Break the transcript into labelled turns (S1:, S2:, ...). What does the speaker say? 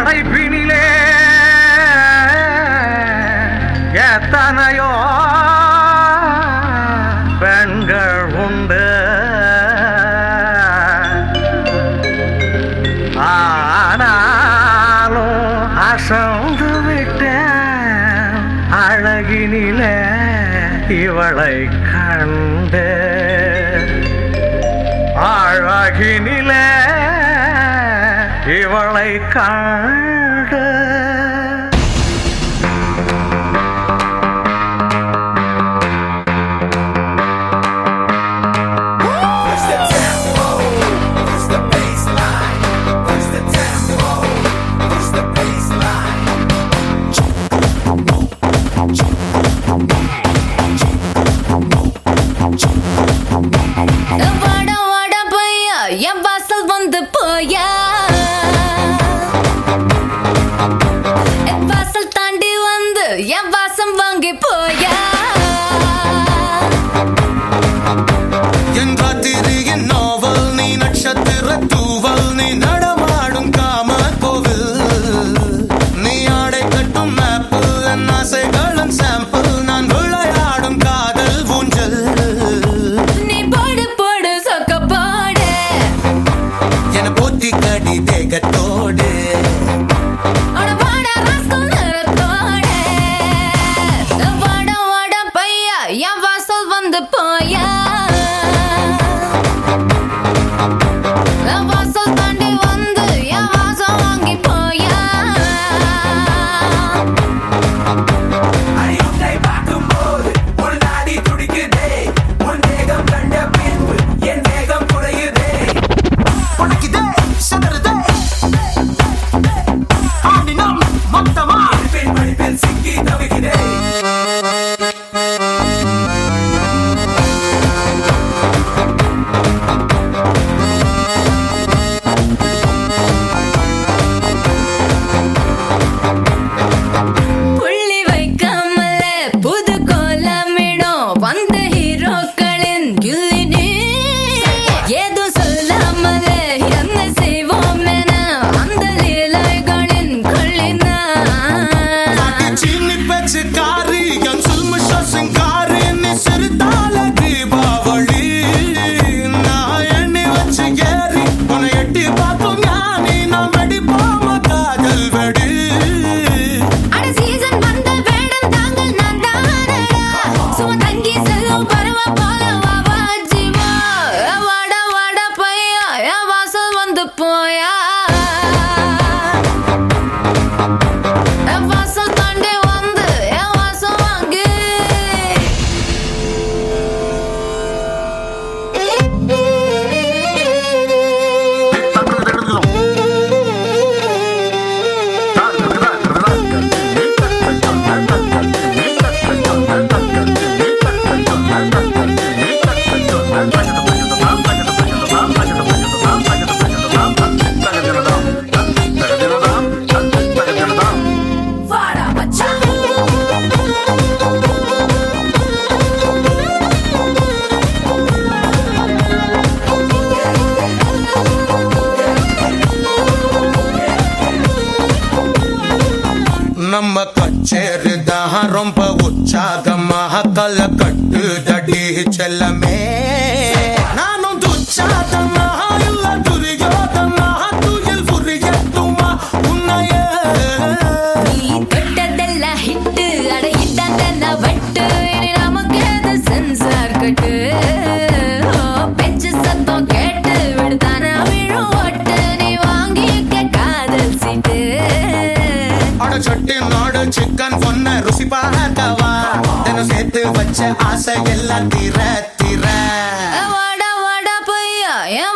S1: தலைப்பினிலே எத்தனையோ பெண்கள் உண்டு. ஆனாலும் அசந்து விட்டேன் அழகினிலே இவளை கண்டு. அழகினிலே இவளை கண்டு.
S2: என் வாசல் வந்து போயா, என் வாசல் தாண்டி வந்து என் வாசம் வாங்கி போயா.
S3: என் ராத்திரியின் நாவல் நீ, நட்சத்திர தூவல் நீ, நடமாடும் காம கோவில் நீ, ஆடை கட்டும் மேப்பு என் ஆசைகளின் சாம்பிள், நான் விளையாடும் காதல் ஊஞ்சல்.
S2: நீ போடு போடு சொக்க போடு,
S3: என போத்தி கடி தேகத்தோடு
S2: என் வாசல் வந்து போயா, என் வாசல் தாண்டி வந்து என் வாசம் வாங்கி போயா.
S4: உன்னை பார்க்கும்போது ஒரு நாடி துடிக்குதே, உன் தேகம் கண்ட பின்பு என் தேகம் குறையுதே.
S3: உனக்குதே சதறுதே ஆடினம் மொத்தமா
S4: படிப்பில் சிக்கி தவிக்கிறே.
S2: புள்ளி வைக்காமல புது கோலமிடும் வந்த ஹீரோக்களின் கில்லினி, ஏதோ சொல்லாமல என்ன செய்வோம் என அந்த லீலைகளின் கொள்ளினா.
S3: சீனி பேச்சு காரி என் சுல்முஷ சிங்காரி நீ, சிறுதால தீபாவளி நான் எண்ணி வச்சு ஏறி உன்னை எட்டி பார்க்கும் ஞானி, நான் வெடிப்போம காதல் வெடி.
S2: அட சீசன் வந்த வேடம் தாங்கள் நான் தானடா, சும்மா தங்கி செல்லும் பருவ போல வா ஜீவா. வாடா வாடா பையா என் வாசல் வந்து போயா, என் வாசல் தாண்டி வந்து என் வாசம் வாங்கி. வாடா மச்சான்,
S3: நம்ம கச்சேரி தான் ரொம்ப உற்சாகமாக கல கட்டு தடி செல்லமே. நானும் துச்சாதமாக இல்ல துரியோதமாக துயில் புரியட்டுமா உன்னையே.
S2: நீ தொட்டதெல்லாம் ஹிட்டு, அட இட்டாந்தெல்லாம் வட்டு, இனி நமக்கு அது சென்சார் கட்டு. பெஞ்சு சத்தம் கேட்டு விடுதானா விழும் ஓட்டு, நீ வாங்கிக்க காதல் சீட்டு.
S3: அட சட்டி நாடு சிக்கன் பொண்ண ருசி பார்க்கவா, தினம் சேர்த்து வச்ச ஆசை எல்லாம் தீர தீர.
S2: வாடா வாடா பையா என்